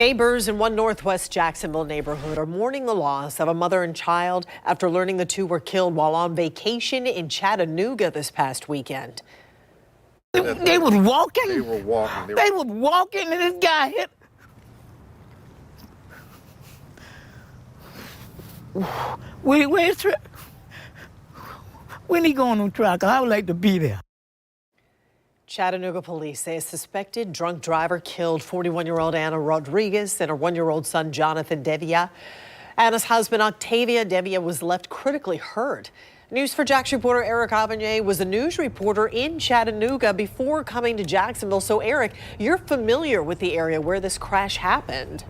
Neighbors in one Northwest Jacksonville neighborhood are mourning the loss of a mother and child after learning the two were killed while on vacation in Chattanooga this past weekend. They was walking. They were walking. They was walking, and this guy hit. When he going on track? I would like to be there. Chattanooga police say a suspected drunk driver killed 41-year-old Anna Rodriguez and her 1-year-old son Jonathan Devia. Anna's husband Octavia Devia was left critically hurt. News4Jax reporter Eric Avanier was a news reporter in Chattanooga before coming to Jacksonville. So Eric, you're familiar with the area where this crash happened.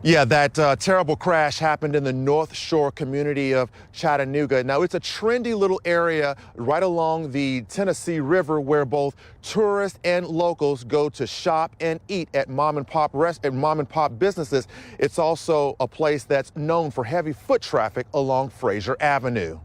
Yeah, that terrible crash happened in the North Shore community of Chattanooga. Now, it's a trendy little area right along the Tennessee River where both tourists and locals go to shop and eat at mom and pop businesses. It's also a place that's known for heavy foot traffic along Fraser Avenue.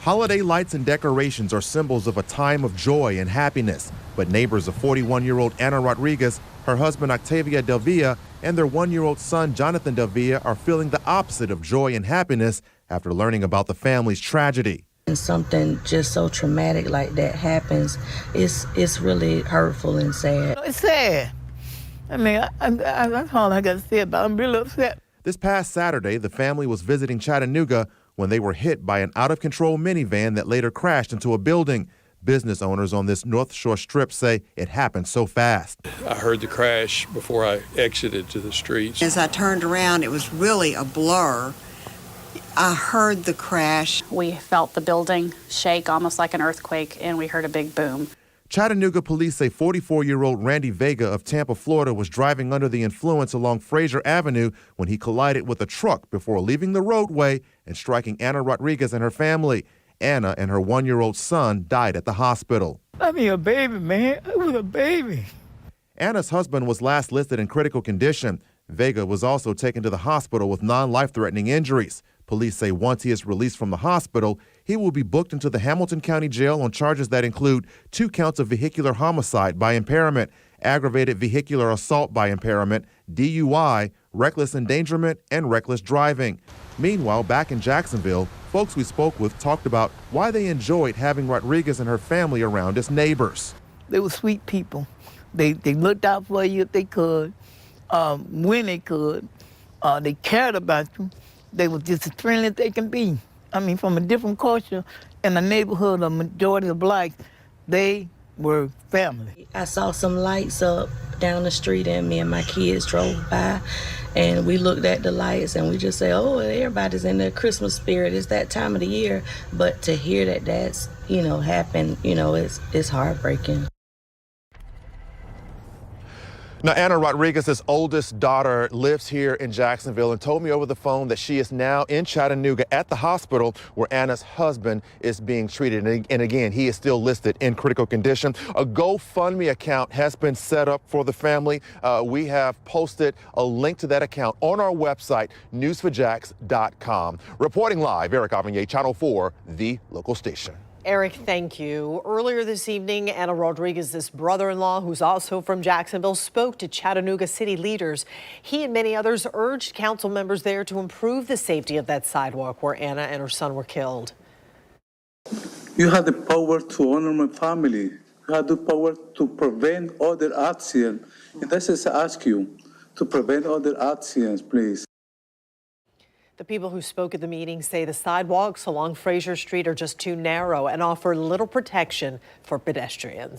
Holiday lights and decorations are symbols of a time of joy and happiness. But neighbors of 41-year-old Anna Rodriguez, her husband Octavia Devia, and their 1-year-old son Jonathan Devia are feeling the opposite of joy and happiness after learning about the family's tragedy. And something just so traumatic like that happens, it's really hurtful and sad. It's sad. I mean, that's all I got to say about it. I'm really upset. This past Saturday, the family was visiting Chattanooga when they were hit by an out-of-control minivan that later crashed into a building. Business owners on this North Shore strip say it happened so fast. I heard the crash before I exited to the streets. As I turned around, it was really a blur. I heard the crash. We felt the building shake almost like an earthquake, and we heard a big boom. Chattanooga police say 44-year-old Randy Vega of Tampa, Florida, was driving under the influence along Fraser Avenue when he collided with a truck before leaving the roadway and striking Anna Rodriguez and her family. Anna and her 1-year-old son died at the hospital. I mean, a baby, man. It was a baby. Anna's husband was last listed in critical condition. Vega was also taken to the hospital with non-life-threatening injuries. Police say once he is released from the hospital, he will be booked into the Hamilton County Jail on charges that include 2 counts of vehicular homicide by impairment, aggravated vehicular assault by impairment, DUI, reckless endangerment, and reckless driving. Meanwhile, back in Jacksonville, folks we spoke with talked about why they enjoyed having Rodriguez and her family around as neighbors. They were sweet people. They looked out for you if they could, when they could. They cared about you. They were just as friendly as they can be. I mean, from a different culture in a neighborhood, a majority of blacks, they were family. I saw some lights up down the street and me and my kids drove by and we looked at the lights and we just say, oh, everybody's in the Christmas spirit. It's that time of the year. But to hear that that's, happened, it's heartbreaking. Now, Anna Rodriguez's oldest daughter lives here in Jacksonville and told me over the phone that she is now in Chattanooga at the hospital where Anna's husband is being treated. And again, he is still listed in critical condition. A GoFundMe account has been set up for the family. We have posted a link to that account on our website, news4jax.com. Reporting live, Eric Avanier, Channel 4, the local station. Eric, thank you. Earlier this evening, Anna Rodriguez's brother-in-law, who's also from Jacksonville, spoke to Chattanooga city leaders. He and many others urged council members there to improve the safety of that sidewalk where Anna and her son were killed. You have the power to honor my family. You have the power to prevent other accidents. And that's just ask you to prevent other accidents, please. The people who spoke at the meeting say the sidewalks along Fraser Street are just too narrow and offer little protection for pedestrians.